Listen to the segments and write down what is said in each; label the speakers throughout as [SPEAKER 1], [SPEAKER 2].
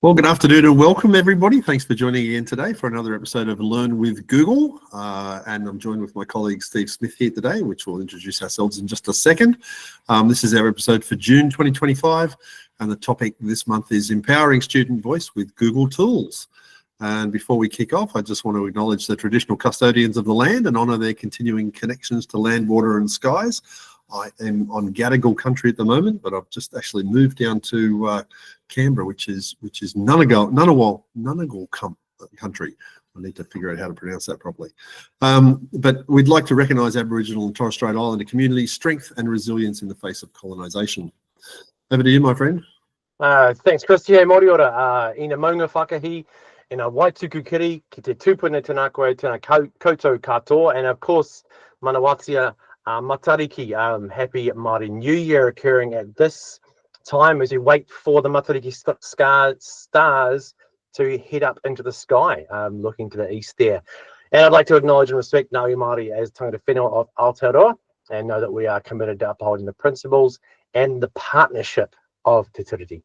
[SPEAKER 1] Well, good afternoon and welcome everybody. Thanks for joining again today for another episode of Learn with Google. And I'm joined with my colleague Steve Smith here today, which we'll introduce ourselves in just a second. This is our episode for June 2025, and the topic this month is Empowering Student Voice with Google Tools. And before we kick off, I just want to acknowledge the traditional custodians of the land and honour their continuing connections to land, water and skies. I am on Gadigal country at the moment, but I've just actually moved down to Canberra, which is Ngunnawal country. I need to figure out how to pronounce that properly. But we'd like to recognise Aboriginal and Torres Strait Islander communities' strength and resilience in the face of colonisation. Over to you, my friend.
[SPEAKER 2] Thanks, Chris. Hey, mori ora, ina maunga whakahi, ina waituku kiri, ki te tūpuna tēnā koe, tēnā koutou katoa, and of course, manawatia Matariki. Happy Māori New Year occurring at this time as you wait for the Matariki stars to head up into the sky, looking to the east there. And I'd like to acknowledge and respect Ngāi Māori as tangata whenua of Aotearoa, and know that we are committed to upholding the principles and the partnership of Te Tiriti.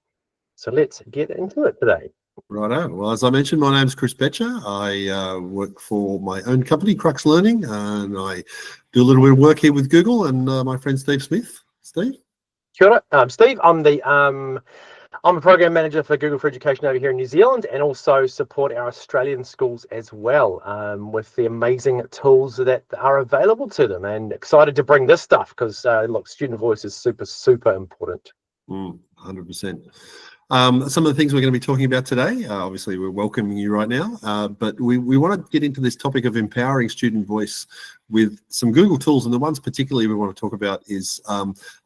[SPEAKER 2] So let's get into it today.
[SPEAKER 1] Righto. Well, as I mentioned, my name's Chris Betcher. I work for my own company, Crux Learning, and I do a little bit of work here with Google and my friend Steve Smith. Steve?
[SPEAKER 2] Kia ora. Steve, I'm a program manager for Google for Education over here in New Zealand, and also support our Australian schools as well, with the amazing tools that are available to them, and excited to bring this stuff because, look, student voice is super important.
[SPEAKER 1] 100%. Some of the things we're going to be talking about today, obviously we're welcoming you right now, but we want to get into this topic of empowering student voice with some Google tools, and the ones particularly we want to talk about is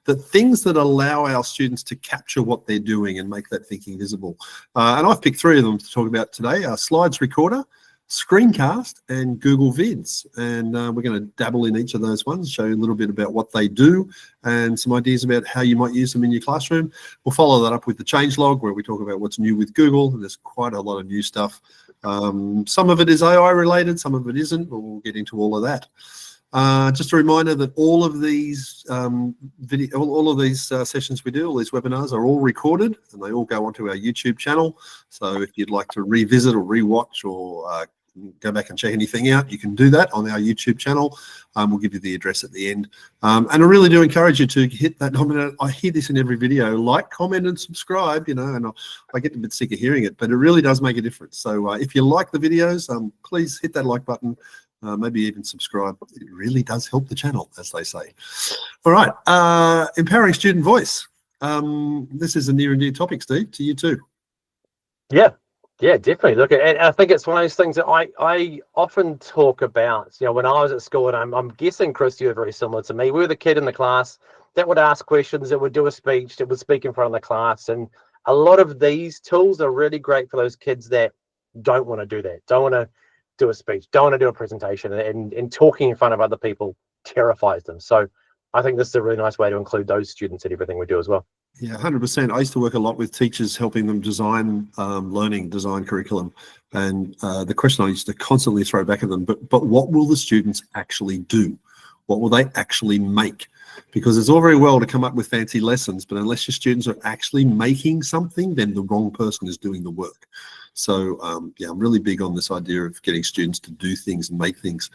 [SPEAKER 1] the things that allow our students to capture what they're doing and make that thinking visible. And I've picked three of them to talk about today: Slides Recorder, Screencast and Google Vids, and we're going to dabble in each of those ones, show you a little bit about what they do and some ideas about how you might use them in your classroom. We'll follow that up with the changelog, where we talk about what's new with Google, and there's quite a lot of new stuff. Some of it is AI related, some of it isn't, but we'll get into all of that. Just a reminder that all of these sessions we do, all these webinars, are all recorded and they all go onto our YouTube channel. So if you'd like to revisit or rewatch or go back and check anything out, you can do that on our YouTube channel. We'll give you the address at the end. And I really do encourage you to hit that nominate. I hear this in every video: like, comment and subscribe, and I get a bit sick of hearing it, but it really does make a difference. So if you like the videos, please hit that like button. Maybe even subscribe. It really does help the channel, as they say. All right, empowering student voice. This is a near and dear topic, Steve, to you too.
[SPEAKER 2] Yeah, definitely. Look, and I think it's one of those things that I often talk about. When I was at school, and I'm guessing, Chris, you were very similar to me. We were the kid in the class that would ask questions, that would do a speech, that would speak in front of the class. And a lot of these tools are really great for those kids that don't want to do that, don't want to do a speech, don't want to do a presentation, and talking in front of other people terrifies them. So I think this is a really nice way to include those students in everything we do as well.
[SPEAKER 1] Yeah, 100%. I used to work a lot with teachers, helping them design design curriculum. And the question I used to constantly throw back at them, but what will the students actually do? What will they actually make? Because it's all very well to come up with fancy lessons, but unless your students are actually making something, then the wrong person is doing the work. So, yeah, I'm really big on this idea of getting students to do things and make things.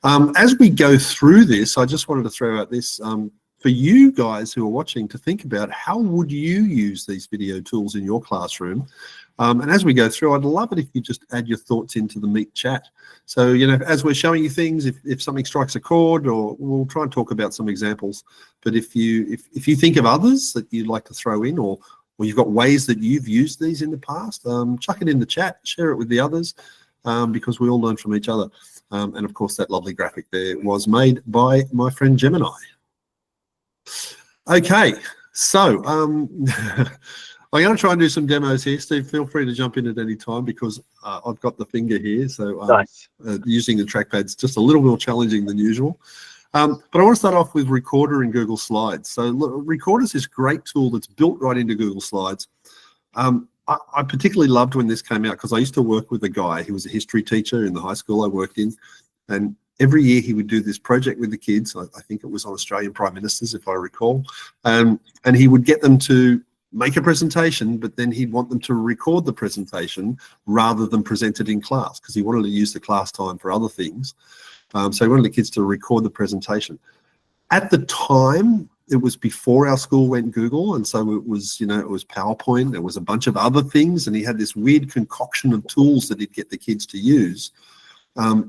[SPEAKER 1] As we go through this, I just wanted to throw out this for you guys who are watching to think about: how would you use these video tools in your classroom? And as we go through, I'd love it if you just add your thoughts into the Meet chat. So, as we're showing you things, if something strikes a chord, or we'll try and talk about some examples. But if you think of others that you'd like to throw in, or you've got ways that you've used these in the past, chuck it in the chat, share it with the others, because we all learn from each other. And of course, that lovely graphic there was made by my friend Gemini. Okay, so I'm going to try and do some demos here. Steve, feel free to jump in at any time, because I've got the finger here, so
[SPEAKER 2] nice.
[SPEAKER 1] Using the trackpad's just a little more challenging than usual. But I want to start off with Recorder in Google Slides. So look, Recorder is this great tool that's built right into Google Slides. I particularly loved when this came out, because I used to work with a guy. He was a history teacher in the high school I worked in, and every year he would do this project with the kids. I think it was on Australian Prime Ministers, if I recall, and he would get them to make a presentation, but then he'd want them to record the presentation rather than present it in class, because he wanted to use the class time for other things. So he wanted the kids to record the presentation. At the time, it was before our school went Google, and so it was, it was PowerPoint. There was a bunch of other things, and he had this weird concoction of tools that he'd get the kids to use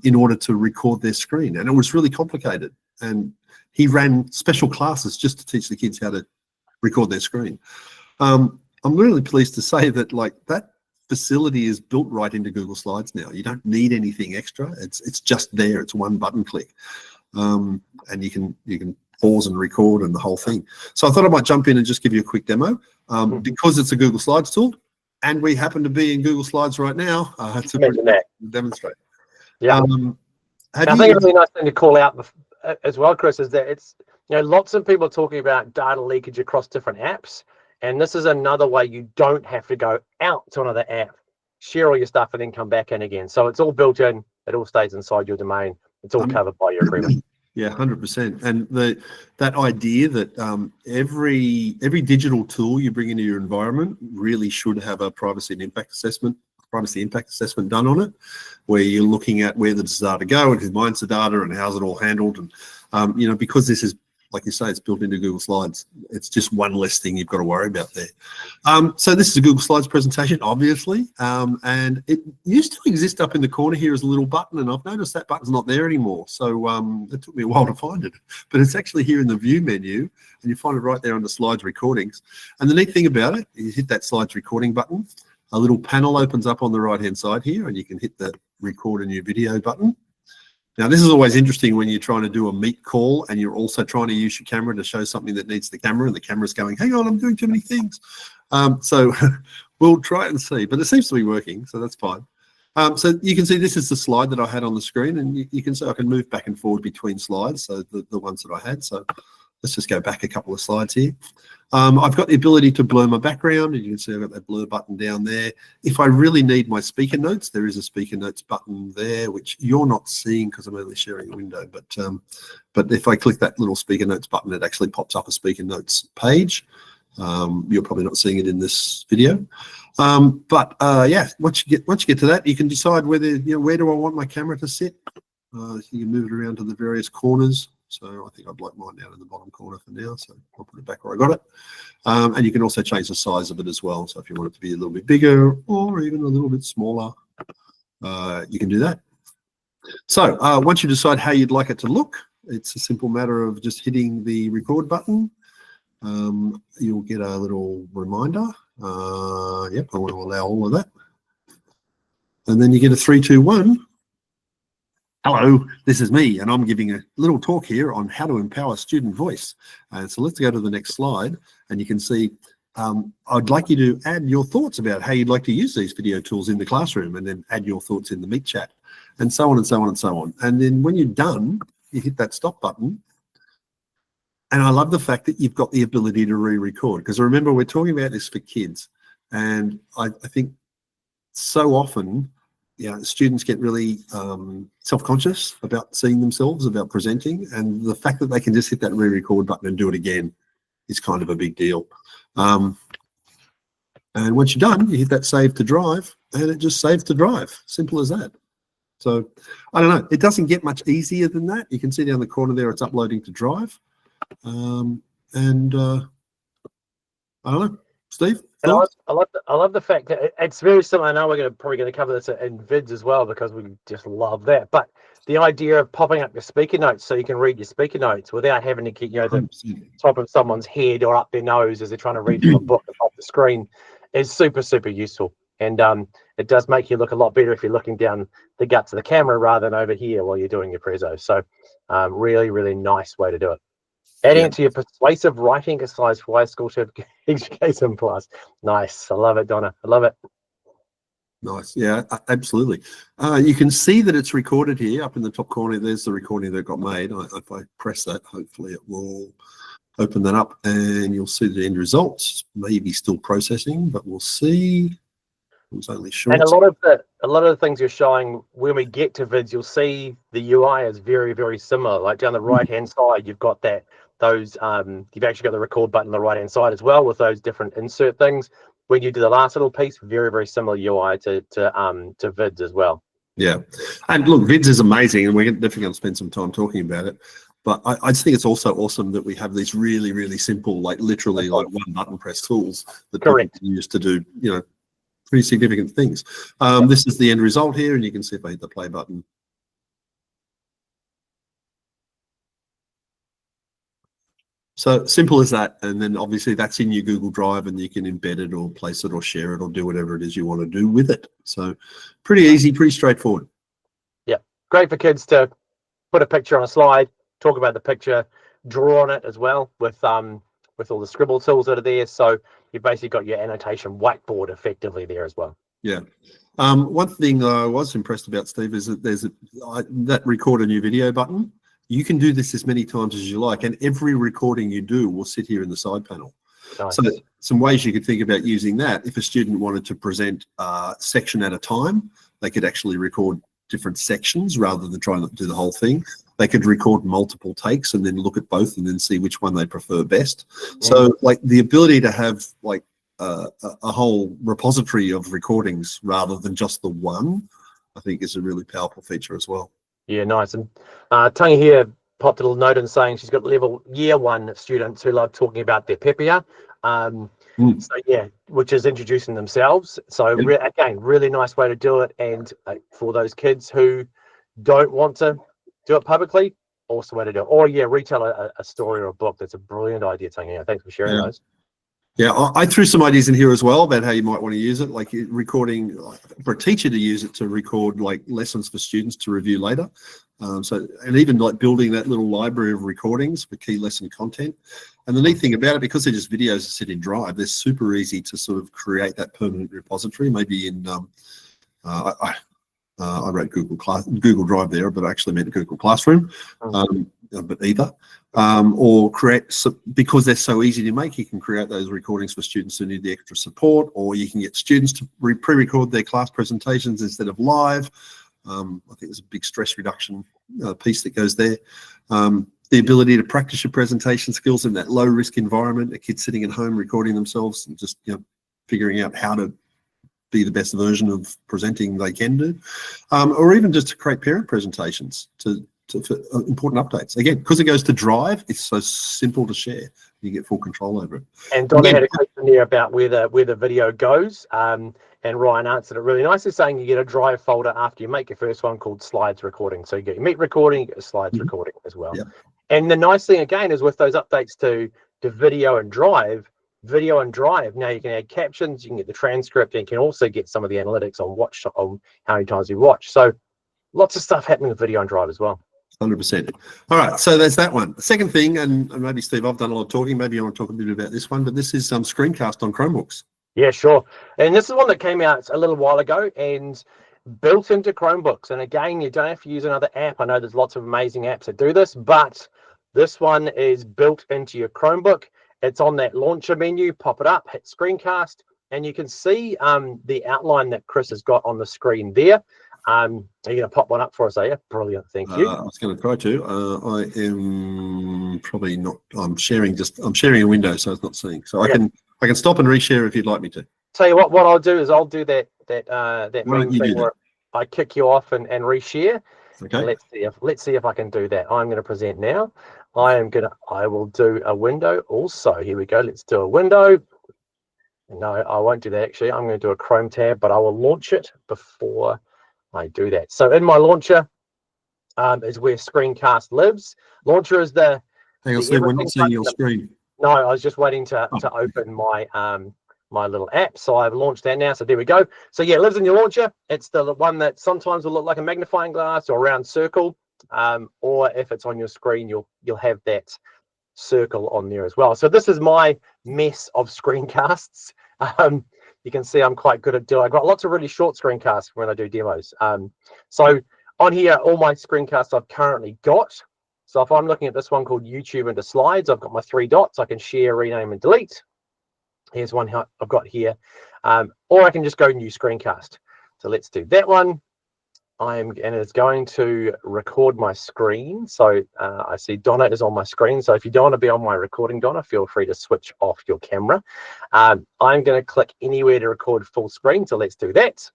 [SPEAKER 1] in order to record their screen, and it was really complicated. And he ran special classes just to teach the kids how to record their screen. I'm really pleased to say that that facility is built right into Google Slides now. You don't need anything extra. It's just there. It's one button click, and you can pause and record and the whole thing. So I thought I might jump in and just give you a quick demo because it's a Google Slides tool, and we happen to be in Google Slides right now to demonstrate.
[SPEAKER 2] Yeah, I think a really nice thing to call out as well, Chris, is that it's lots of people are talking about data leakage across different apps, and this is another way you don't have to go out to another app, share all your stuff, and then come back in again. So it's all built in. It all stays inside your domain. It's all covered by your agreement.
[SPEAKER 1] Yeah, 100%. And that idea that every digital tool you bring into your environment really should have a privacy impact assessment done on it, where you're looking at where does the data go and who mines the data and how's it all handled. And because this is, like you say, it's built into Google Slides, it's just one less thing you've got to worry about there. So this is a Google Slides presentation, obviously, and it used to exist up in the corner here as a little button, and I've noticed that button's not there anymore. So it took me a while to find it, but it's actually here in the View menu, and you find it right there under Slides Recordings. And the neat thing about it, you hit that Slides Recording button, a little panel opens up on the right-hand side here, and you can hit the Record a New Video button. Now, this is always interesting when you're trying to do a Meet call and you're also trying to use your camera to show something that needs the camera, and the camera's going, hang on, I'm doing too many things. So we'll try it and see, but it seems to be working, so that's fine. So you can see this is the slide that I had on the screen, and you can see I can move back and forward between slides, so the ones that I had. So let's just go back a couple of slides here. I've got the ability to blur my background, and you can see I've got that blur button down there. If I really need my speaker notes, there is a speaker notes button there, which you're not seeing because I'm only sharing a window. But if I click that little speaker notes button, it actually pops up a speaker notes page. You're probably not seeing it in this video. Yeah, once you get to that, you can decide whether, where do I want my camera to sit. You can move it around to the various corners. So I think I'd like mine down in the bottom corner for now. So I'll put it back where I got it. And you can also change the size of it as well. So if you want it to be a little bit bigger or even a little bit smaller, you can do that. So once you decide how you'd like it to look, it's a simple matter of just hitting the record button. You'll get a little reminder. Yep, I want to allow all of that. And then you get a 3, 2, 1. Hello, this is me, and I'm giving a little talk here on how to empower student voice. So let's go to the next slide, and you can see I'd like you to add your thoughts about how you'd like to use these video tools in the classroom, and then add your thoughts in the Meet chat, and so on and so on and so on. And then when you're done, you hit that stop button. And I love the fact that you've got the ability to re-record, because remember, we're talking about this for kids, and I think so often, students get really self-conscious about seeing themselves, about presenting, and the fact that they can just hit that re-record button and do it again is kind of a big deal. And once you're done, you hit that save to drive, and it just saves to drive. Simple as that. So I don't know, it doesn't get much easier than that. You can see down the corner there, it's uploading to drive. I don't know, Steve?
[SPEAKER 2] And I love the fact that it's very similar. I know we're probably going to cover this in vids as well, because we just love that. But the idea of popping up your speaker notes so you can read your speaker notes without having to get the top of someone's head or up their nose as they're trying to read from a book off the screen is super, super useful. And it does make you look a lot better if you're looking down the guts of the camera rather than over here while you're doing your prezzo. So really, really nice way to do it. Adding to your persuasive writing exercise for high school education plus. Nice. I love it, Donna. I love it.
[SPEAKER 1] Nice. Yeah, absolutely. You can see that it's recorded here up in the top corner. There's the recording that got made. If I press that, hopefully it will open that up and you'll see the end results. Maybe still processing, but we'll see. It was only short.
[SPEAKER 2] And a lot of the things you're showing when we get to vids, you'll see the UI is very, very similar. Like down the right hand side, you've got that those, you've actually got the record button on the right hand side as well with those different insert things. When you do the last little piece, very, very similar UI to vids as well.
[SPEAKER 1] Yeah, and look, vids is amazing, and we're definitely going to spend some time talking about it. But I just think it's also awesome that we have these really, really simple, like literally like one button press tools that people can use to do, you know, pretty significant things. This is the end result here, and you can see if I hit the play button. So simple as that, and then obviously that's in your Google Drive, and you can embed it or place it or share it or do whatever it is you want to do with it. So pretty easy, pretty straightforward.
[SPEAKER 2] Yeah, great for kids to put a picture on a slide, talk about the picture, draw on it as well with all the scribble tools that are there. So you've basically got your annotation whiteboard effectively there as well.
[SPEAKER 1] Yeah. One thing I was impressed about, Steve, is that there's that record a new video button. You can do this as many times as you like, and every recording you do will sit here in the side panel.
[SPEAKER 2] Nice.
[SPEAKER 1] So some ways you could think about using that, if a student wanted to present a section at a time, they could actually record different sections rather than trying to do the whole thing. They could record multiple takes and then look at both and then see which one they prefer best. So like the ability to have like a whole repository of recordings rather than just the one, I think is a really powerful feature as well.
[SPEAKER 2] Yeah, nice. And Tangi here popped a little note in saying she's got level year 1 students who love talking about their pepia. So yeah, which is introducing themselves. So again, really nice way to do it. And for those kids who don't want to do it publicly, also way to do it. Or yeah, retell a story or a book. That's a brilliant idea, Tangi. Thanks for sharing those.
[SPEAKER 1] Yeah, I threw some ideas in here as well about how you might want to use it, like recording for a teacher to use it to record like lessons for students to review later. And even like building that little library of recordings for key lesson content. And the neat thing about it, because they're just videos that sit in Drive, they're super easy to sort of create that permanent repository. Maybe in I wrote Google Drive there, but I actually meant Google Classroom. But either. Or create, because they're so easy to make, you can create those recordings for students who need the extra support, or you can get students to pre-record their class presentations instead of live. I think there's a big stress reduction piece that goes there. The ability to practice your presentation skills in that low-risk environment, a kid sitting at home recording themselves and just figuring out how to be the best version of presenting they can do, or even just to create parent presentations for important updates. Again, because it goes to Drive, it's so simple to share. You get full control over it.
[SPEAKER 2] And Donna had a question there about where the video goes, and Ryan answered it really nicely, saying you get a Drive folder after you make your first one called Slides Recording. So you get your Meet recording, you get a Slides recording as well. Yep. And the nice thing again is with those updates to video and Drive, now you can add captions, you can get the transcript, and you can also get some of the analytics on how many times you watch. So lots of stuff happening with video and Drive as well.
[SPEAKER 1] 100%. All right, so there's that one. The second thing, and maybe Steve, I've done a lot of talking, maybe you want to talk a bit about this one, but this is Screencast on Chromebooks.
[SPEAKER 2] Yeah, sure. And this is one that came out a little while ago and built into Chromebooks. And again, you don't have to use another app. I know there's lots of amazing apps that do this, but this one is built into your Chromebook. It's on that launcher menu, pop it up, hit Screencast, and you can see the outline that Chris has got on the screen there. Are you going to pop one up for us, are you? Brilliant, thank you.
[SPEAKER 1] I was going to try to. I am probably not. I'm sharing a window, so it's not seeing. So okay. I can stop and reshare if you'd like me to.
[SPEAKER 2] Tell you what I'll do is I'll do that main thing where I kick you off and reshare.
[SPEAKER 1] Okay.
[SPEAKER 2] And let's see if I can do that. I'm going to present now. I will do a window also. Here we go. Let's do a window. No, I won't do that actually. I'm going to do a Chrome tab, but I will launch it before I do that. So in my launcher is where Screencast lives. Launcher is the.
[SPEAKER 1] Hang on, Steve, we're not seeing your screen.
[SPEAKER 2] No, I was just waiting to open my my little app. So I've launched that now. So there we go. So yeah, it lives in your launcher. It's the one that sometimes will look like a magnifying glass or a round circle. Or if it's on your screen, you'll have that circle on there as well. So this is my mess of screencasts. You can see I'm quite good at doing. I've got lots of really short screencasts when I do demos. So on here, all my screencasts I've currently got. So if I'm looking at this one called YouTube into slides, I've got my 3 dots. I can share, rename, and delete. Here's one I've got here. Or I can just go new screencast. So let's do that one. and it's going to record my screen. So I see Donna is on my screen. So if you don't want to be on my recording, Donna, feel free to switch off your camera. I'm going to click anywhere to record full screen. So let's do that.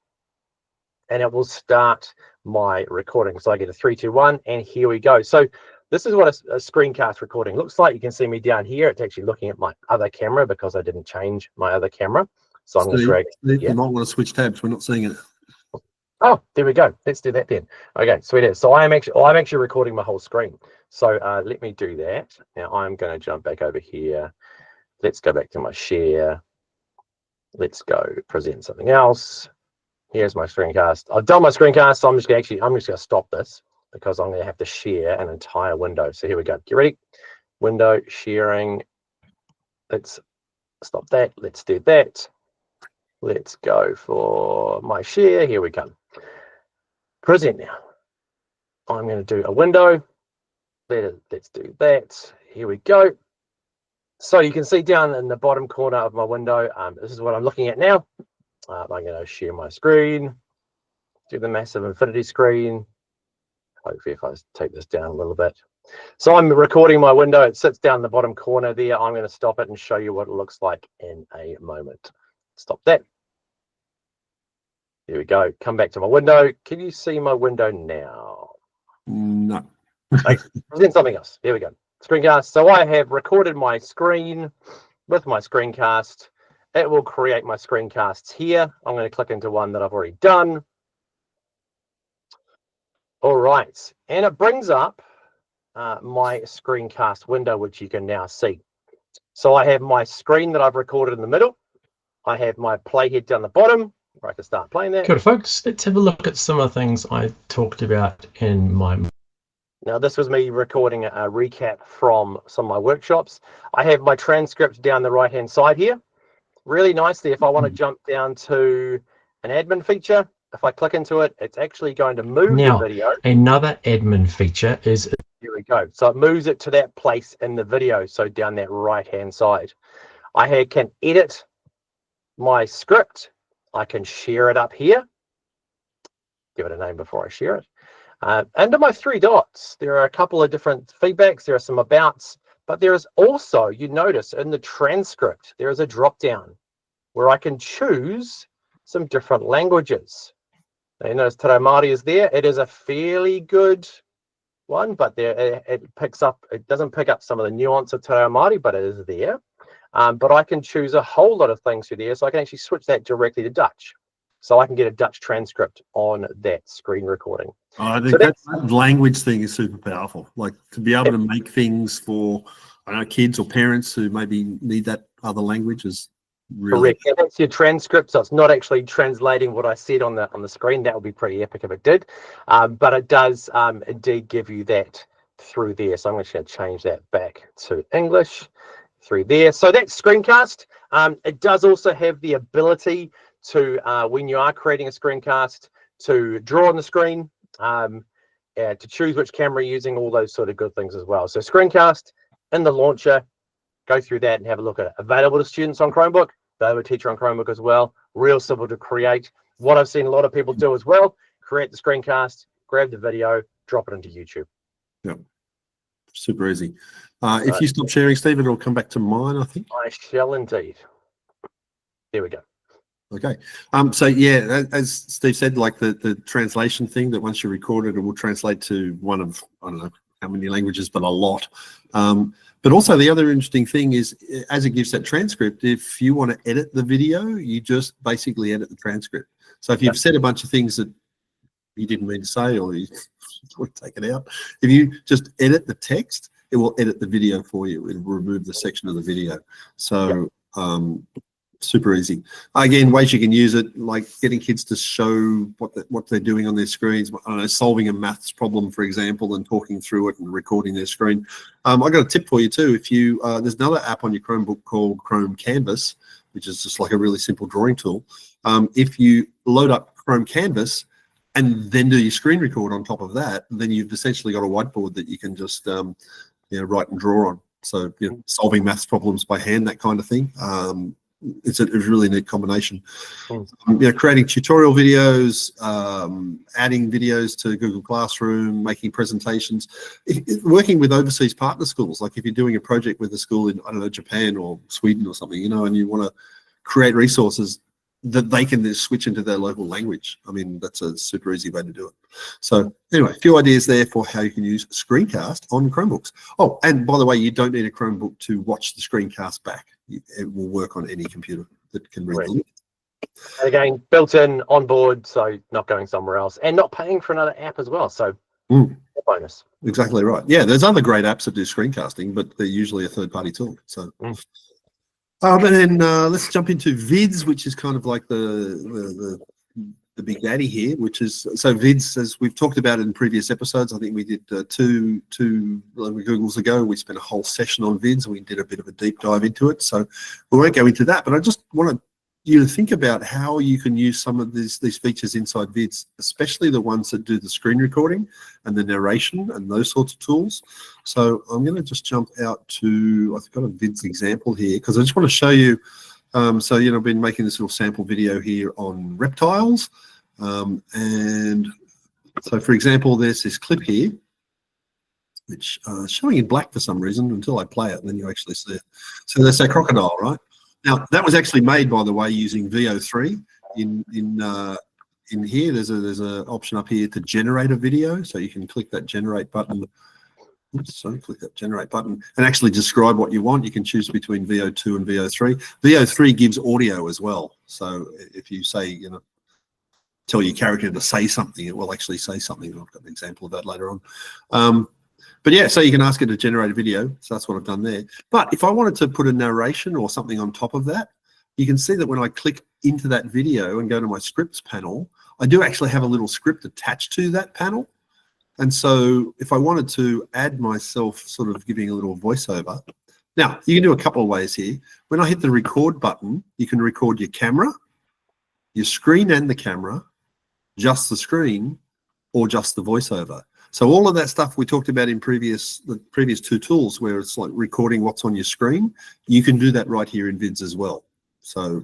[SPEAKER 2] And it will start my recording. So I get a 3, 2, 1, and here we go. So this is what a screencast recording looks like. You can see me down here. It's actually looking at my other camera because I didn't change my other camera. So I'm going to drag.
[SPEAKER 1] You might want to switch tabs. We're not seeing it.
[SPEAKER 2] Oh, there we go. Let's do that then. Okay, sweet. So I'm actually recording my whole screen. So let me do that. Now I'm going to jump back over here. Let's go back to my share. Let's go present something else. Here's my screencast. I've done my screencast, so I'm just going to stop this because I'm going to have to share an entire window. So here we go. Get ready. Window sharing. Let's stop that. Let's do that. Let's go for my share. Here we go. Present now. I'm going to do a window. Let's do that. Here we go. So you can see down in the bottom corner of my window, this is what I'm looking at now. I'm going to share my screen, do the massive infinity screen. Hopefully if I take this down a little bit. So I'm recording my window. It sits down in the bottom corner there. I'm going to stop it and show you what it looks like in a moment. Stop that. Here we go. Come back to my window. Can you see my window now?
[SPEAKER 1] No.
[SPEAKER 2] Okay, present something else. Here we go. Screencast. So I have recorded my screen with my screencast. It will create my screencasts here. I'm going to click into one that I've already done. All right. And it brings up my screencast window, which you can now see. So I have my screen that I've recorded in the middle. I have my playhead down the bottom, where I can start playing that.
[SPEAKER 3] Good, folks. Let's have a look at some of the things I talked about in my...
[SPEAKER 2] Now, this was me recording a recap from some of my workshops. I have my transcript down the right-hand side here. Really nicely, if I want to jump down to an admin feature, if I click into it, it's actually going to move the video.
[SPEAKER 3] Another admin feature is...
[SPEAKER 2] Here we go. So it moves it to that place in the video, so down that right-hand side. I can edit my script. I can share it up here. Give it a name before I share it. Under my 3 dots, there are a couple of different feedbacks. There are some abouts, but there is also, you notice in the transcript, there is a drop down where I can choose some different languages. Now, you notice Te Reo Māori is there. It is a fairly good one, but there it doesn't pick up some of the nuance of Te Reo Māori, but it is there. But I can choose a whole lot of things through there, so I can actually switch that directly to Dutch. So I can get a Dutch transcript on that screen recording.
[SPEAKER 1] I think that language thing is super powerful. Like to be able to make things for, I don't know, kids or parents who maybe need that other language is really
[SPEAKER 2] correct. And that's your transcript, so it's not actually translating what I said on the screen. That would be pretty epic if it did. But it does indeed give you that through there. So I'm just going to change that back to English through there. So that screencast, it does also have the ability to, when you are creating a screencast, to draw on the screen, to choose which camera you're using, all those sort of good things as well. So screencast in the launcher, go through that and have a look at it. Available to students on Chromebook, available to teacher on Chromebook as well. Real simple to create. What I've seen a lot of people do as well, create the screencast, grab the video, drop it into YouTube.
[SPEAKER 1] Yeah, super easy. If you stop sharing, Stephen, it'll come back to mine, I think.
[SPEAKER 2] I shall indeed. There we go.
[SPEAKER 1] Okay. So yeah, as Steve said, like the translation thing, that once you record it, it will translate to one of, I don't know how many languages, but a lot. But also the other interesting thing is, as it gives that transcript, if you want to edit the video, you just basically edit the transcript. So if you've said a bunch of things that you didn't mean to say, or you take it out, if you just edit the text, it will edit the video for you. It'll remove the section of the video. So super easy. Again, ways you can use it, like getting kids to show what they're doing on their screens. I don't know, solving a maths problem, for example, and talking through it and recording their screen. I got a tip for you too. If you there's another app on your Chromebook called Chrome Canvas, which is just like a really simple drawing tool. If you load up Chrome Canvas and then do your screen record on top of that, then you've essentially got a whiteboard that you can just write and draw on. So solving maths problems by hand, that kind of thing. it's a really neat combination.
[SPEAKER 2] Mm.
[SPEAKER 1] Creating tutorial videos, adding videos to Google Classroom, making presentations, working with overseas partner schools. Like if you're doing a project with a school in, I don't know, Japan or Sweden or something, and you want to create resources that they can then switch into their local language. I mean, that's a super easy way to do it. So anyway, a few ideas there for how you can use Screencast on Chromebooks. Oh, and by the way, you don't need a Chromebook to watch the Screencast back. It will work on any computer that can read the link.
[SPEAKER 2] And again, built in on board, so not going somewhere else and not paying for another app as well. So bonus.
[SPEAKER 1] Exactly right. Yeah, there's other great apps that do screencasting, but they're usually a third-party tool. So. And then let's jump into Vids, which is kind of like the big daddy here, which is, so Vids, as we've talked about in previous episodes, I think we did two Googles ago, we spent a whole session on Vids and we did a bit of a deep dive into it. So we won't go into that, but I just want you to think about how you can use some of these features inside Vids, especially the ones that do the screen recording and the narration and those sorts of tools. So I'm going to just jump out to, I've got a Vids example here because I just want to show you. So, I've been making this little sample video here on reptiles. And so, for example, there's this clip here, which is showing in black for some reason until I play it, and then you actually see it. So there's a crocodile, right? Now, that was actually made, by the way, using VO3. In here, there's an option up here to generate a video. So you can click that generate button. Oops, sorry, click that generate button and actually describe what you want. You can choose between VO2 and VO3. VO3 gives audio as well. So if you say, tell your character to say something, it will actually say something. I've got an example of that later on. But yeah, so you can ask it to generate a video. So that's what I've done there. But if I wanted to put a narration or something on top of that, you can see that when I click into that video and go to my scripts panel, I do actually have a little script attached to that panel. And so if I wanted to add myself sort of giving a little voiceover, now you can do a couple of ways here. When I hit the record button, you can record your camera, your screen and the camera, just the screen, or just the voiceover. So all of that stuff we talked about in the previous two tools where it's like recording what's on your screen, you can do that right here in Vids as well. So,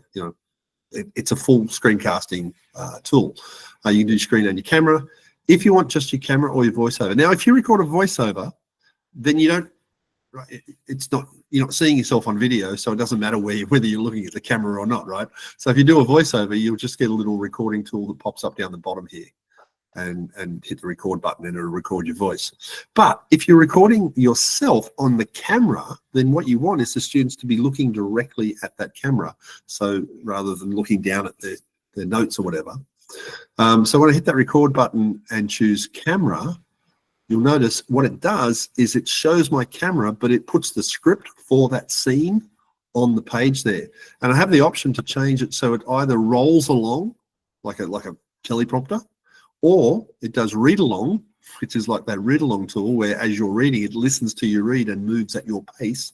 [SPEAKER 1] it's a full screencasting tool. You can do screen and your camera. If you want just your camera or your voiceover. Now, if you record a voiceover, then you don't, right, you're not seeing yourself on video, so it doesn't matter whether you're looking at the camera or not, right? So if you do a voiceover, you'll just get a little recording tool that pops up down the bottom here. And hit the record button and it'll record your voice. But if you're recording yourself on the camera, then what you want is the students to be looking directly at that camera. So rather than looking down at their notes or whatever. So when I hit that record button and choose camera, you'll notice what it does is it shows my camera, but it puts the script for that scene on the page there. And I have the option to change it so it either rolls along like a teleprompter, or it does read along, which is like that read along tool where as you're reading, it listens to you read and moves at your pace,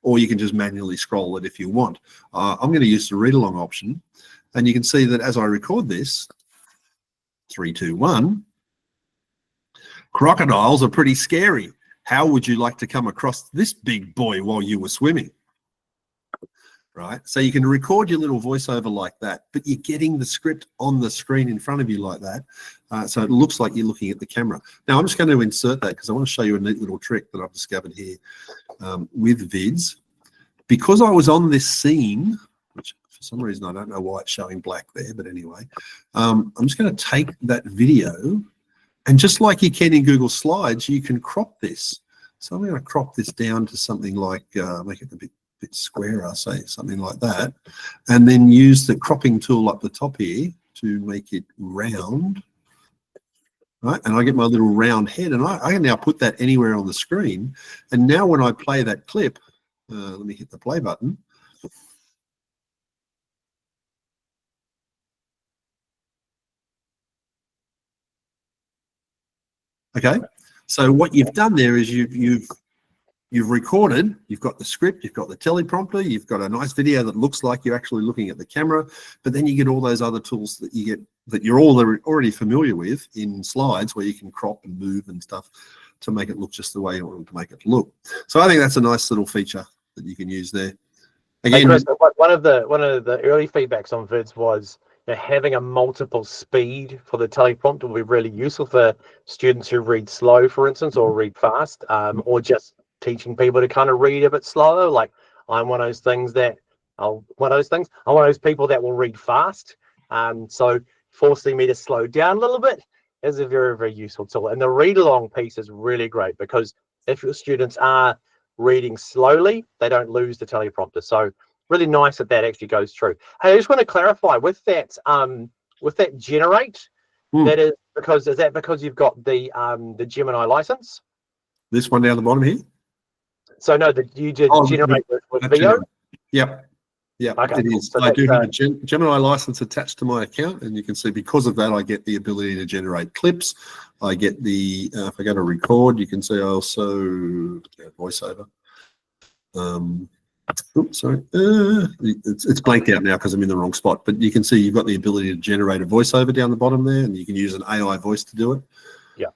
[SPEAKER 1] or you can just manually scroll it if you want. I'm going to use the read along option. And you can see that as I record this, 3, 2, 1, crocodiles are pretty scary. How would you like to come across this big boy while you were swimming? Right, so you can record your little voiceover like that, but you're getting the script on the screen in front of you like that, so it looks like you're looking at the camera. Now I'm just going to insert that because I want to show you a neat little trick that I've discovered here with Vids. Because I was on this scene, which for some reason I don't know why it's showing black there, but anyway, I'm just going to take that video, and just like you can in Google Slides, you can crop this. So I'm going to crop this down to something like, make it a bit squarer, say something like that, and then use the cropping tool up the top here to make it round, right? And I get my little round head, and I can now put that anywhere on the screen. And now when I play that clip, let me hit the play button. Okay, so what you've done there is you've recorded, you've got the script, you've got the teleprompter, you've got a nice video that looks like you're actually looking at the camera, but then you get all those other tools that you get that you're already familiar with in Slides where you can crop and move and stuff to make it look just the way you want to make it look. So I think that's a nice little feature that you can use there.
[SPEAKER 2] Hey
[SPEAKER 1] Again,
[SPEAKER 2] Chris, one of the early feedbacks on vids was, having a multiple speed for the teleprompt will be really useful for students who read slow, for instance, or read fast, or just teaching people to kind of read a bit slower. Like I'm one of those people that will read fast. So forcing me to slow down a little bit is a very, very useful tool. And the read along piece is really great because if your students are reading slowly, they don't lose the teleprompter. So really nice that actually goes through. Hey, I just want to clarify with that generate. Is that because you've got the Gemini license?
[SPEAKER 1] this one down the bottom here.
[SPEAKER 2] So no, you did generate with Veo.
[SPEAKER 1] Yep. Yeah,
[SPEAKER 2] okay,
[SPEAKER 1] it is.
[SPEAKER 2] So
[SPEAKER 1] I do have a Gemini license attached to my account, and you can see because of that, I get the ability to generate clips. I get the, if I go to record, you can see I also voiceover. Oops, sorry. It's blanked out now because I'm in the wrong spot, but you can see you've got the ability to generate a voiceover down the bottom there, and you can use an AI voice to do it.
[SPEAKER 2] Yeah.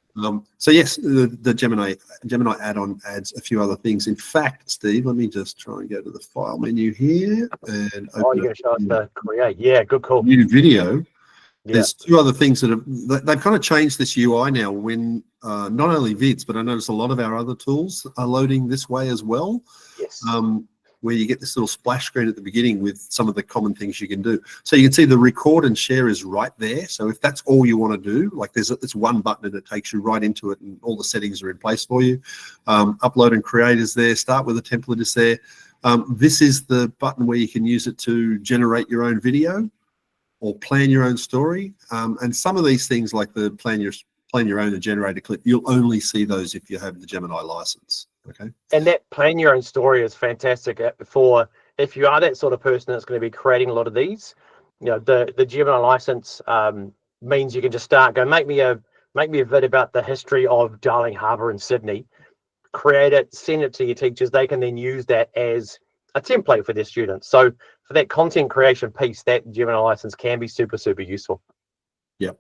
[SPEAKER 1] So yes, the Gemini add-on adds a few other things. In fact, Steve, let me just try and go to the file menu here and open
[SPEAKER 2] you're going to show us the create. Yeah, good call.
[SPEAKER 1] New video.
[SPEAKER 2] Yeah.
[SPEAKER 1] There's two other things they've kind of changed this UI now. When not only vids, but I notice a lot of our other tools are loading this way as well.
[SPEAKER 2] Yes.
[SPEAKER 1] Where you get this little splash screen at the beginning with some of the common things you can do. So you can see the record and share is right there. So if that's all you want to do, like it's one button and it takes you right into it and all the settings are in place for you. Upload and create is there. Start with a template is there. This is the button where you can use it to generate your own video or plan your own story. And some of these things like the plan your own and generate a clip, you'll only see those if you have the Gemini license. Okay.
[SPEAKER 2] And that plan your own story is fantastic for if you are that sort of person that's going to be creating a lot of these. The Gemini license means you can just go make me a vid about the history of Darling Harbour in Sydney, create it, send it to your teachers. They can then use that as a template for their students. So for that content creation piece, that Gemini license can be super, super useful.
[SPEAKER 1] Yeah.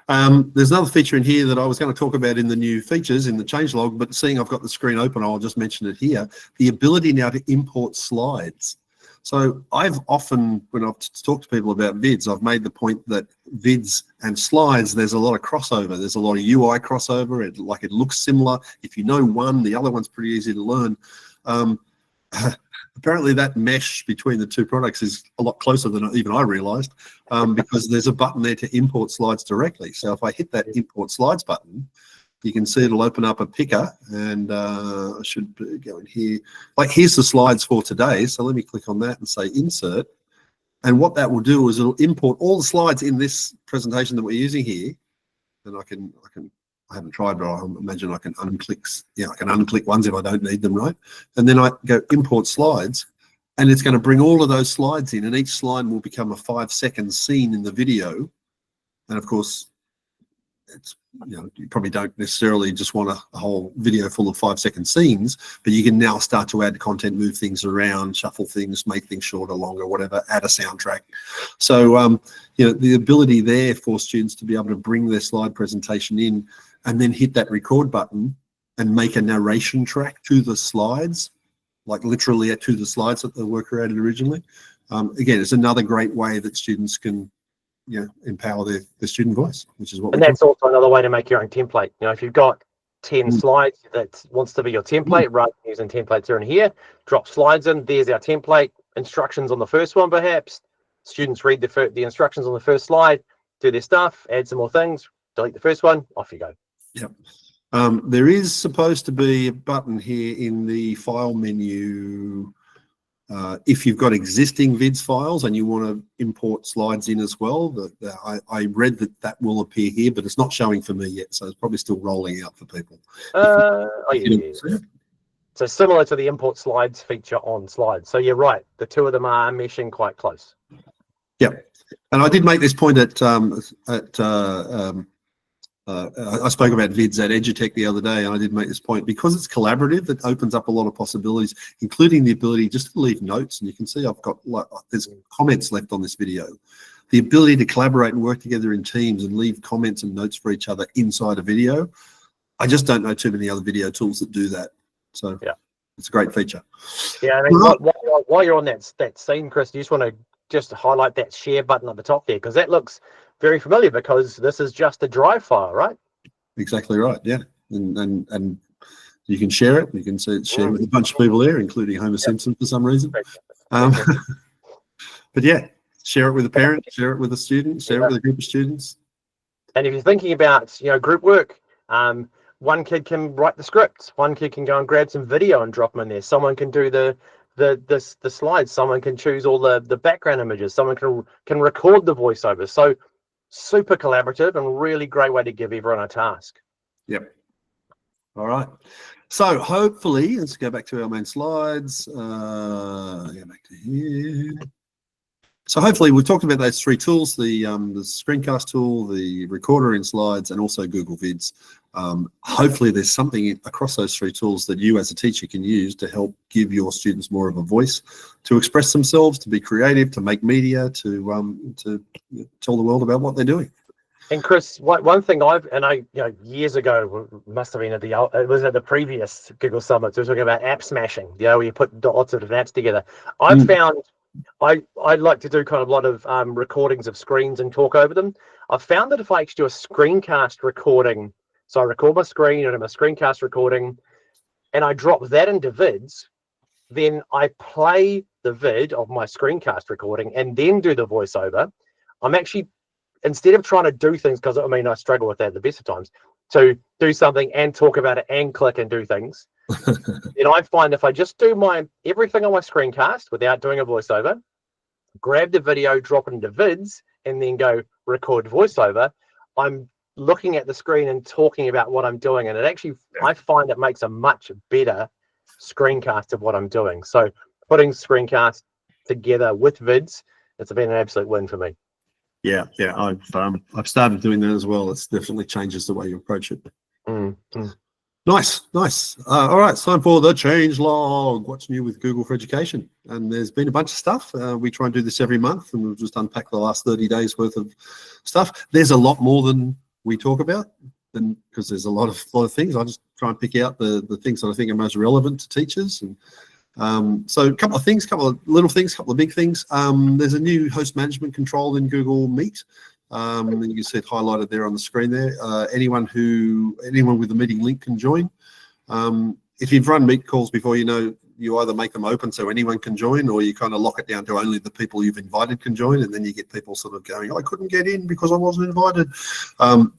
[SPEAKER 1] There's another feature in here that I was going to talk about in the new features in the changelog, but seeing I've got the screen open, I'll just mention it here. The ability now to import slides. So I've often, when I've talked to people about vids, I've made the point that vids and slides, there's a lot of crossover. There's a lot of UI crossover. It looks similar. If you know one, the other one's pretty easy to learn. Apparently that mesh between the two products is a lot closer than even I realized, because there's a button there to import slides directly. So if I hit that import slides button, you can see it'll open up a picker, and I should go in here. Like here's the slides for today. So let me click on that and say insert. And what that will do is it'll import all the slides in this presentation that we're using here. And I haven't tried, but I imagine I can unclick. Yeah, I can unclick ones if I don't need them, right? And then I go import slides, and it's going to bring all of those slides in, and each slide will become a 5-second scene in the video. And of course, it's you probably don't necessarily just want a whole video full of 5-second scenes, but you can now start to add content, move things around, shuffle things, make things shorter, longer, whatever, add a soundtrack. So the ability there for students to be able to bring their slide presentation in and then hit that record button and make a narration track to the slides, like literally to the slides that were created originally. Again, it's another great way that students can empower their student voice, which is what.
[SPEAKER 2] And that's also another way to make your own template. If you've got 10 slides that wants to be your template, rather than using templates are in here, drop slides in. There's our template. Instructions on the first one, perhaps. Students read the instructions on the first slide, do their stuff, add some more things, delete the first one, off you go.
[SPEAKER 1] Yep. There is supposed to be a button here in the file menu. If you've got existing vids files and you want to import slides in as well, I read that will appear here, but it's not showing for me yet, so it's probably still rolling out for people.
[SPEAKER 2] Yeah. So similar to the import slides feature on slides. So you're right, the two of them are meshing quite close.
[SPEAKER 1] Yeah, and I did make this point I spoke about vids at EduTech the other day, and I did make this point because it's collaborative. It opens up a lot of possibilities, including the ability just to leave notes. And you can see I've got there's comments left on this video. The ability to collaborate and work together in teams and leave comments and notes for each other inside a video. I just don't know too many other video tools that do that. So
[SPEAKER 2] yeah.
[SPEAKER 1] It's a great feature.
[SPEAKER 2] Yeah, I mean,
[SPEAKER 1] Right.
[SPEAKER 2] while you're on that scene, Chris, you just want to just highlight that share button at the top there, because that looks very familiar, because this is just a drive file, right?
[SPEAKER 1] Exactly right. Yeah, and you can share it. You can share it with a bunch of people there, including Homer Simpson for some reason. But yeah, share it with a parent, share it with a student, share it with a group of students.
[SPEAKER 2] And if you're thinking about, group work, one kid can write the script, one kid can go and grab some video and drop them in there. Someone can do the slides, someone can choose all the background images, someone can record the voiceover. So super collaborative and really great way to give everyone a task.
[SPEAKER 1] Yep. All right. So hopefully, let's go back to our main slides. Go back to here. So hopefully we've talked about those three tools, the screencast tool, the recorder in slides, and also Google Vids. Hopefully there's something across those three tools that you as a teacher can use to help give your students more of a voice, to express themselves, to be creative, to make media, to tell the world about what they're doing.
[SPEAKER 2] And Chris, one thing years ago, must have been it was at the previous Google Summit, we were talking about app smashing, where you put lots of different apps together. I've found I like to do kind of a lot of recordings of screens and talk over them. I've found that if I actually do a screencast recording, so I record my screen and I'm a screencast recording, and I drop that into Vids, then I play the vid of my screencast recording and then do the voiceover. I'm actually, instead of trying to do things, because I mean, I struggle with that at the best of times, to do something and talk about it and click and do things. Then I find if I just do everything on my screencast without doing a voiceover, grab the video, drop it into Vids, and then go record voiceover, I'm looking at the screen and talking about what I'm doing. And it actually, I find it makes a much better screencast of what I'm doing. So putting screencast together with Vids, it's been an absolute win for me.
[SPEAKER 1] Yeah, I've started doing that as well. It definitely changes the way you approach it. Nice. All right, it's time for the change log. What's new with Google for Education? And there's been a bunch of stuff. We try and do this every month, and we've just unpacked the last 30 days worth of stuff. There's a lot more than we talk about, because there's a lot of things. I just try and pick out the things that I think are most relevant to teachers. And so a couple of things, couple of little things, couple of big things. There's a new host management control in Google Meet. And you can see it highlighted there on the screen there. Anyone with a meeting link can join. If you've run Meet calls before, you either make them open so anyone can join, or you kind of lock it down to only the people you've invited can join, and then you get people sort of going, I couldn't get in because I wasn't invited.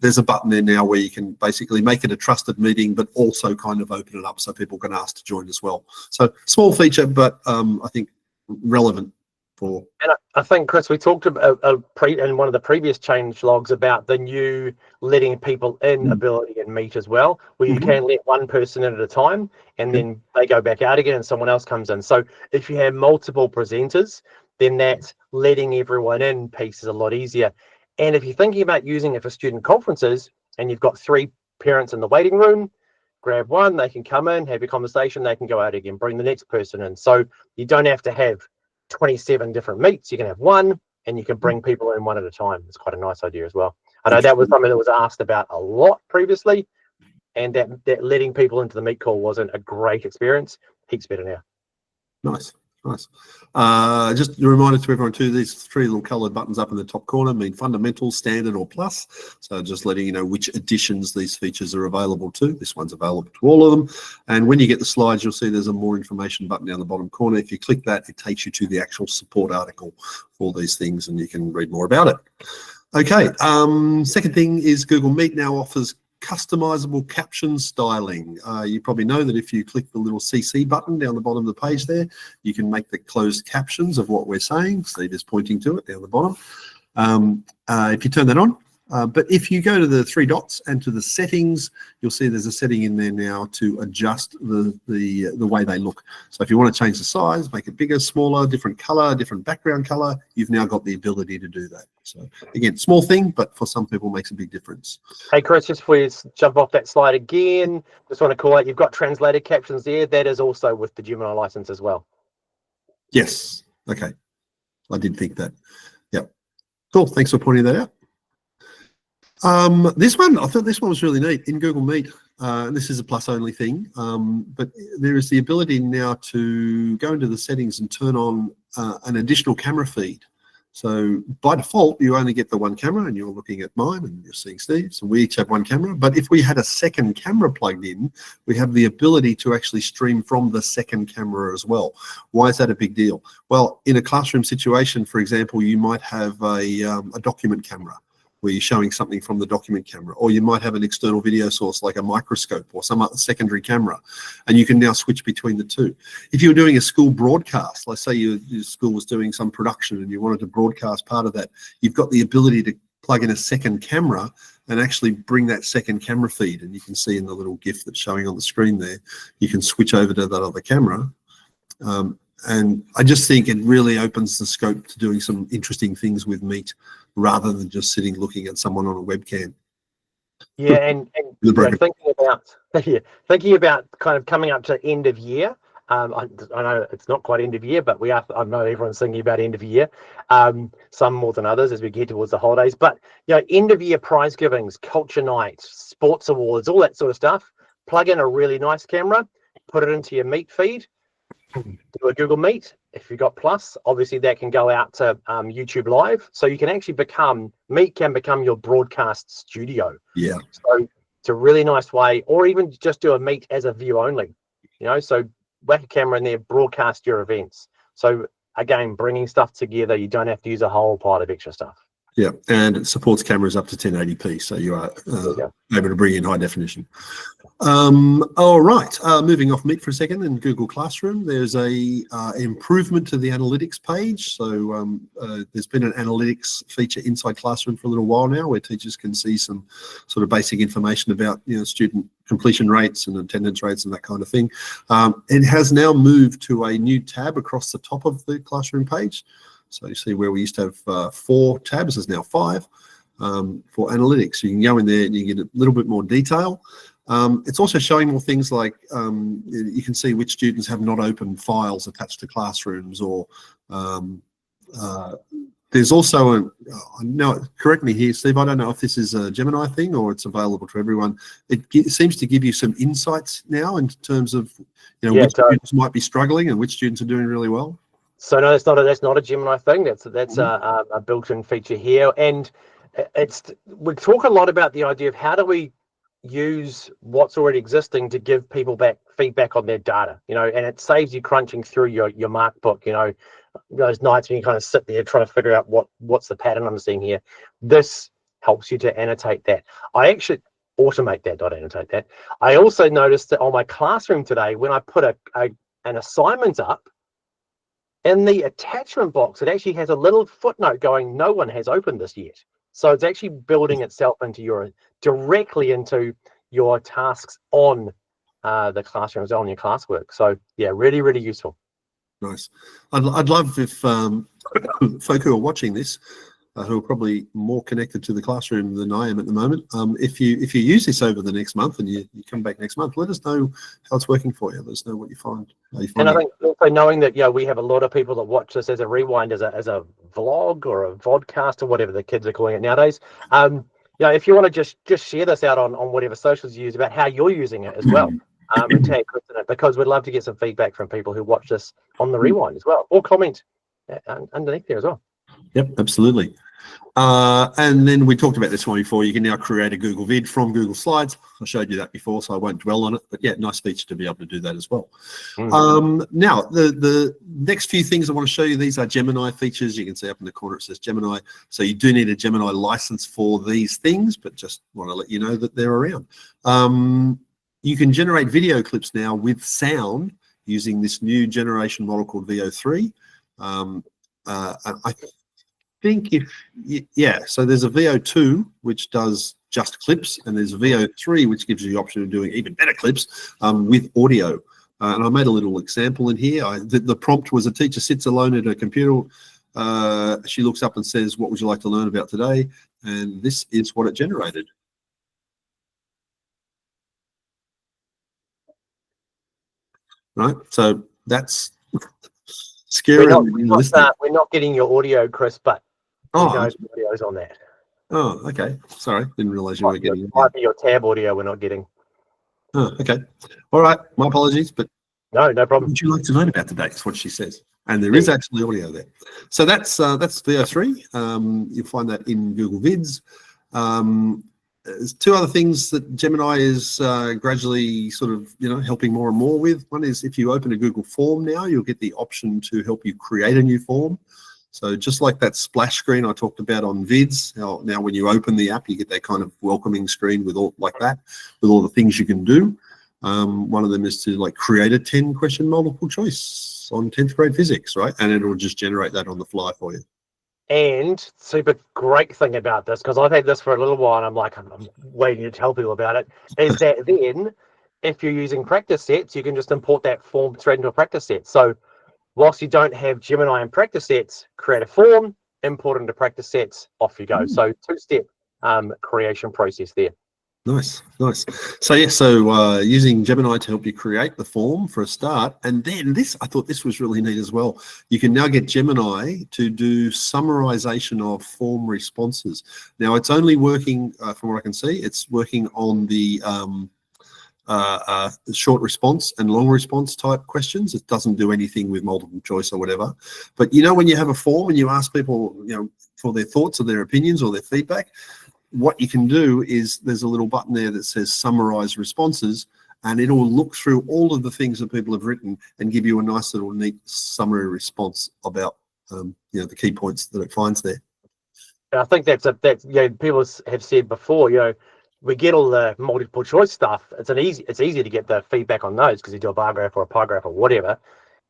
[SPEAKER 1] There's a button there now where you can basically make it a trusted meeting, but also kind of open it up so people can ask to join as well. So small feature, but I think relevant.
[SPEAKER 2] And I think, Chris, we talked about in one of the previous change logs about the new letting people in ability in Meet as well, where you can let one person in at a time, and then they go back out again and someone else comes in. So if you have multiple presenters, then that letting everyone in piece is a lot easier. And if you're thinking about using it for student conferences and you've got 3 parents in the waiting room, grab one, they can come in, have a conversation, they can go out again, bring the next person in. So you don't have to have 27 different meets. You can have one, and you can bring people in one at a time. It's quite a nice idea as well. I know that was something that was asked about a lot previously, and that letting people into the meet call wasn't a great experience. Heaps better now.
[SPEAKER 1] Nice. Just a reminder to everyone too, these 3 little coloured buttons up in the top corner mean fundamental, standard, or plus. So just letting you know which editions these features are available to. This one's available to all of them. And when you get the slides, you'll see there's a more information button down the bottom corner. If you click that, it takes you to the actual support article for these things, and you can read more about it. Okay, second thing is Google Meet now offers customizable caption styling. You probably know that if you click the little CC button down the bottom of the page there, you can make the closed captions of what we're saying. Steve is pointing to it down the bottom. If you turn that on, but if you go to the 3 dots and to the settings, you'll see there's a setting in there now to adjust the way they look. So if you want to change the size, make it bigger, smaller, different color, different background color, you've now got the ability to do that. So again, small thing, but for some people makes a big difference.
[SPEAKER 2] Hey Chris, just before you jump off that slide again, just want to call out, you've got translated captions there. That is also with the Gemini license as well.
[SPEAKER 1] Yes. Okay. I did think that. Yep. Cool. Thanks for pointing that out. I thought this one was really neat. In Google Meet, this is a plus only thing, but there is the ability now to go into the settings and turn on an additional camera feed. So by default, you only get the one camera, and you're looking at mine and you're seeing Steve's, and we each have one camera. But if we had a second camera plugged in, we have the ability to actually stream from the second camera as well. Why is that a big deal? Well, in a classroom situation, for example, you might have a document camera where you're showing something from the document camera, or you might have an external video source like a microscope or some other secondary camera, and you can now switch between the two. If you were doing a school broadcast, let's say your school was doing some production and you wanted to broadcast part of that, you've got the ability to plug in a second camera and actually bring that second camera feed, and you can see in the little GIF that's showing on the screen there, you can switch over to that other camera. And I just think it really opens the scope to doing some interesting things with Meet, rather than just sitting looking at someone on a webcam.
[SPEAKER 2] Yeah, and you know, thinking about kind of coming up to end of year. I know it's not quite end of year, but I know everyone's thinking about end of year. Some more than others as we get towards the holidays. But you know, end of year prize givings, culture nights, sports awards, all that sort of stuff. Plug in a really nice camera, put it into your Meet feed. Do a Google Meet. If you've got Plus, obviously that can go out to YouTube Live. So you can actually Meet can become your broadcast studio.
[SPEAKER 1] Yeah.
[SPEAKER 2] So it's a really nice way, or even just do a Meet as a view only. You know, so whack a camera in there, broadcast your events. So again, bringing stuff together, you don't have to use a whole pile of extra stuff.
[SPEAKER 1] Yeah, and it supports cameras up to 1080p, so you are able to bring in high definition. All right, moving off Meet for a second, in Google Classroom, there's a improvement to the analytics page. So there's been an analytics feature inside Classroom for a little while now, where teachers can see some sort of basic information about, you know, student completion rates and attendance rates and that kind of thing. It has now moved to a new tab across the top of the Classroom page. So you see where we used to have 4 tabs, there's now 5 for analytics. You can go in there and you get a little bit more detail. It's also showing more things like you can see which students have not opened files attached to classrooms, or there's also no, correct me here, Steve, I don't know if this is a Gemini thing or it's available to everyone. It seems to give you some insights now in terms of, you know, which students might be struggling and which students are doing really well.
[SPEAKER 2] So no, that's not a Gemini thing. That's a built-in feature here, and we talk a lot about the idea of how do we use what's already existing to give people back feedback on their data, you know, and it saves you crunching through your mark book, you know, those nights when you kind of sit there trying to figure out what's the pattern I'm seeing here. This helps you to annotate that. I actually automate that, not annotate that. I also noticed that on my Classroom today, when I put an assignment up, in the attachment box, it actually has a little footnote going, no one has opened this yet. So it's actually building itself directly into your tasks on the Classrooms, on your classwork. So yeah, really, really useful.
[SPEAKER 1] Nice. I'd love if folk who are watching this, who are probably more connected to the classroom than I am at the moment, if you use this over the next month and you come back next month, let us know how it's working for you. Let us know what you find.
[SPEAKER 2] And I think also knowing that, you know, we have a lot of people that watch this as a rewind, as a vlog or a vodcast or whatever the kids are calling it nowadays. You know, if you want to just share this out on whatever socials you use about how you're using it as well, and tag Chris in it, because we'd love to get some feedback from people who watch this on the rewind as well, or comment underneath there as well.
[SPEAKER 1] Yep, absolutely. And then we talked about this one before. You can now create a Google vid from Google Slides. I showed you that before, so I won't dwell on it. But yeah, nice feature to be able to do that as well. Now, the next few things I want to show you, these are Gemini features. You can see up in the corner it says Gemini. So you do need a Gemini license for these things, but just want to let you know that they're around. You can generate video clips now with sound using this new generation model called VO3. I think so there's a VO2 which does just clips, and there's a VO3 which gives you the option of doing even better clips with audio. And I made a little example in here. The prompt was: a teacher sits alone at a computer. She looks up and says, "What would you like to learn about today?" And this is what it generated. Right, so that's scary.
[SPEAKER 2] We're not getting your audio, Chris, but audio's on that.
[SPEAKER 1] Oh, okay. Sorry, didn't realise you were getting it.
[SPEAKER 2] Might be your tab audio we're not getting.
[SPEAKER 1] Oh, okay. All right. My apologies, but
[SPEAKER 2] No
[SPEAKER 1] what
[SPEAKER 2] problem.
[SPEAKER 1] would you like to learn about today? Is what she says. And there is actually audio there. So that's VO3. You'll find that in Google Vids. There's two other things that Gemini is gradually sort of, helping more and more with. One is if you open a Google form now, you'll get the option to help you create a new form. So just like that splash screen I talked about on Vids, now when you open the app, you get that kind of welcoming screen with all the things you can do. One of them is to create a 10-question multiple choice on 10th grade physics, right? And it'll just generate that on the fly for you.
[SPEAKER 2] And super great thing about this, because I've had this for a little while and I'm waiting to tell people about it, is that then if you're using practice sets, you can just import that form straight into a practice set. So whilst you don't have Gemini and practice sets, create a form, import into practice sets, off you go. So two-step creation process there.
[SPEAKER 1] Nice. So using Gemini to help you create the form for a start, and then I thought this was really neat as well. You can now get Gemini to do summarization of form responses. Now it's only working, from what I can see, it's working on the short response and long response type questions. It doesn't do anything with multiple choice or whatever. But when you have a form and you ask people, for their thoughts or their opinions or their feedback, what you can do is there's a little button there that says summarize responses, and it'll look through all of the things that people have written and give you a nice little neat summary response about the key points that it finds there.
[SPEAKER 2] And I think that's people have said before, we get all the multiple choice stuff. It's easy to get the feedback on those because you do a bar graph or a pie graph or whatever.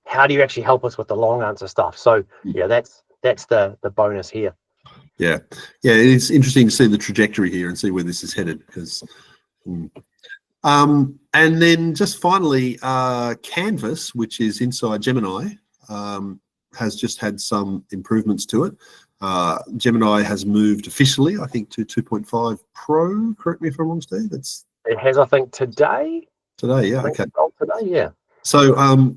[SPEAKER 2] How do you actually help us with the long answer stuff? So that's the bonus here.
[SPEAKER 1] Yeah, it's interesting to see the trajectory here and see where this is headed. Because, and then just finally, Canvas, which is inside Gemini, has just had some improvements to it. Gemini has moved officially, I think, to 2.5 Pro. Correct me if I'm wrong, Steve.
[SPEAKER 2] It has, I think, today.
[SPEAKER 1] Today, yeah, okay.
[SPEAKER 2] Today, yeah.
[SPEAKER 1] So,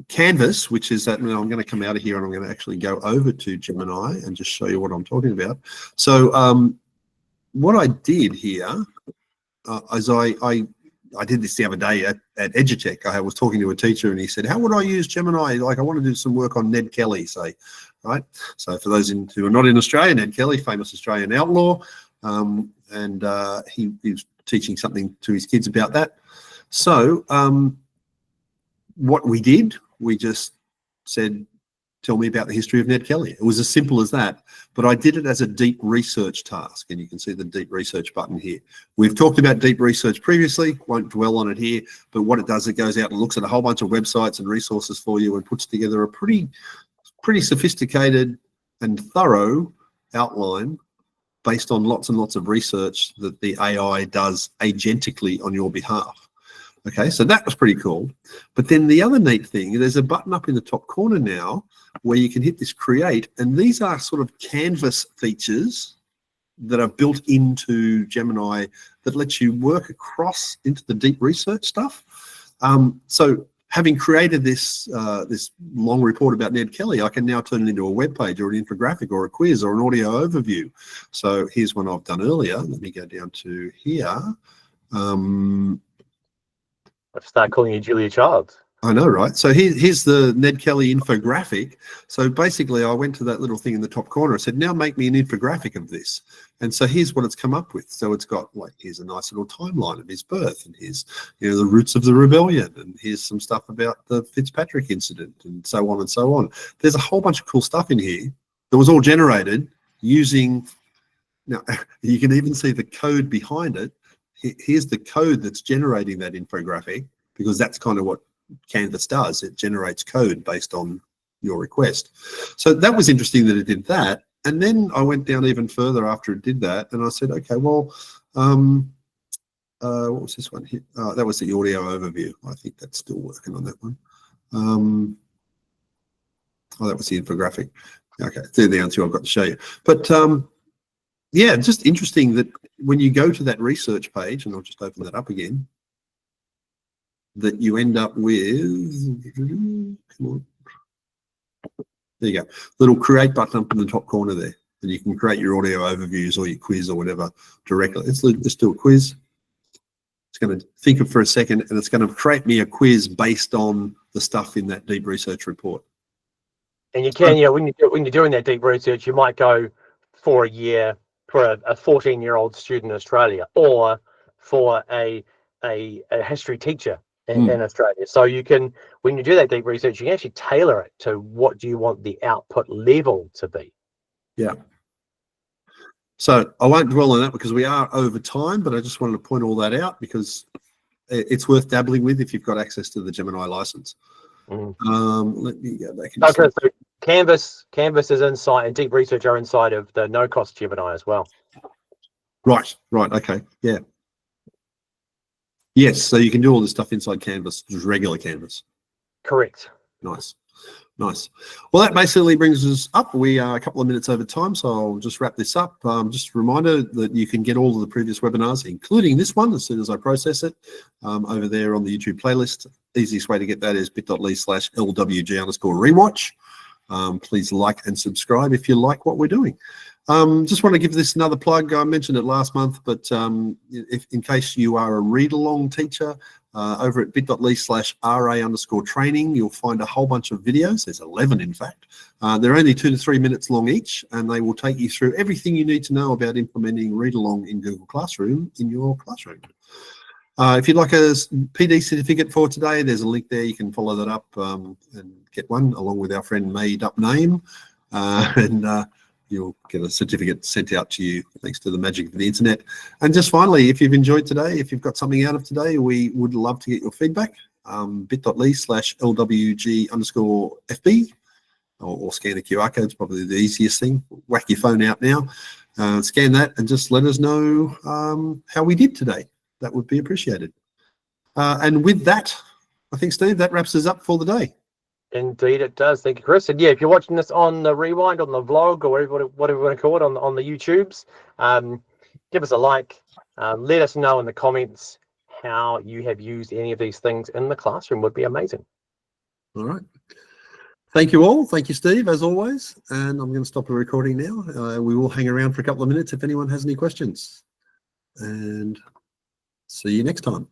[SPEAKER 1] Canvas, which is that, I'm going to come out of here and I'm going to actually go over to Gemini and just show you what I'm talking about. So, what I did here is I did this the other day at Edutech. I was talking to a teacher and he said, how would I use Gemini? I want to do some work on Ned Kelly, say, right? So for those who are not in Australia, Ned Kelly, famous Australian outlaw, and he was teaching something to his kids about that. So what we did, we just said, tell me about the history of Ned Kelly. It was as simple as that, but I did it as a deep research task, and you can see the deep research button here. We've talked about deep research previously, won't dwell on it here, but what it does, it goes out and looks at a whole bunch of websites and resources for you and puts together a pretty sophisticated and thorough outline based on lots and lots of research that the AI does agentically on your behalf. Okay, so that was pretty cool. But then the other neat thing, there's a button up in the top corner now where you can hit this create, and these are sort of canvas features that are built into Gemini that lets you work across into the deep research stuff. So having created this long report about Ned Kelly, I can now turn it into a web page or an infographic or a quiz or an audio overview. So here's one I've done earlier. Let me go down to here.
[SPEAKER 2] I've started calling you Julia Childs.
[SPEAKER 1] I know, right? So here's the Ned Kelly infographic. So basically, I went to that little thing in the top corner. I said, now make me an infographic of this. And so here's what it's come up with. So it's got here's a nice little timeline of his birth, and here's the roots of the rebellion, and here's some stuff about the Fitzpatrick incident, and so on and so on. There's a whole bunch of cool stuff in here that was all generated using. Now you can even see the code behind it. Here's the code that's generating that infographic, because that's kind of what Canvas does. It generates code based on your request. So that was interesting that it did that. And then I went down even further after it did that, and I said, okay, well, what was this one here? That was the audio overview. I think that's still working on that one. That was the infographic. Okay, they're the only two I've got to show you. But yeah, just interesting that when you go to that research page, and I'll just open that up again, that you end up with, come on, there you go, little create button up in the top corner there, and you can create your audio overviews or your quiz or whatever directly. Let's do a quiz. Let's going to think of for a second, and it's going to create me a quiz based on the stuff in that deep research report.
[SPEAKER 2] And you can, when you're doing that deep research, you might go for a year for a 14-year-old student in Australia, or for a history teacher in Australia. So you can, when you do that deep research, you can actually tailor it to what do you want the output level to be.
[SPEAKER 1] Yeah. So I won't dwell on that because we are over time, but I just wanted to point all that out because it's worth dabbling with if you've got access to the Gemini license. Let me go back.
[SPEAKER 2] Okay, so Canvas is inside, and deep research are inside of the no-cost Gemini as well.
[SPEAKER 1] Right. Okay. Yeah. Yes. So you can do all this stuff inside Canvas, just regular Canvas.
[SPEAKER 2] Correct.
[SPEAKER 1] Nice. Well, that basically brings us up. We are a couple of minutes over time, so I'll just wrap this up. Just a reminder that you can get all of the previous webinars, including this one, as soon as I process it, over there on the YouTube playlist. Easiest way to get that is bit.ly/LWG_rewatch. Please like and subscribe if you like what we're doing. Just want to give this another plug. I mentioned it last month, but if in case you are a read-along teacher, over at bit.ly/RA_training, you'll find a whole bunch of videos. There's 11, in fact. They're only 2 to 3 minutes long each, and they will take you through everything you need to know about implementing read-along in Google Classroom in your classroom. If you'd like a PD certificate for today, there's a link there. You can follow that up and get one, along with our friend Made Up Name, and you'll get a certificate sent out to you thanks to the magic of the internet. And just finally, if you've enjoyed today, if you've got something out of today, we would love to get your feedback. bit.ly/LWG_FB, or scan the QR code is probably the easiest thing. Whack your phone out now, scan that, and just let us know how we did today. That would be appreciated. And with that, I think, Steve, that wraps us up for the day.
[SPEAKER 2] Indeed it does. Thank you, Chris. And yeah, if you're watching this on the rewind, on the vlog, or whatever you want to call it, on the YouTubes, give us a like. Let us know in the comments how you have used any of these things in the classroom. Would be amazing.
[SPEAKER 1] All right. Thank you all. Thank you, Steve, as always. And I'm going to stop the recording now. We will hang around for a couple of minutes if anyone has any questions. And see you next time.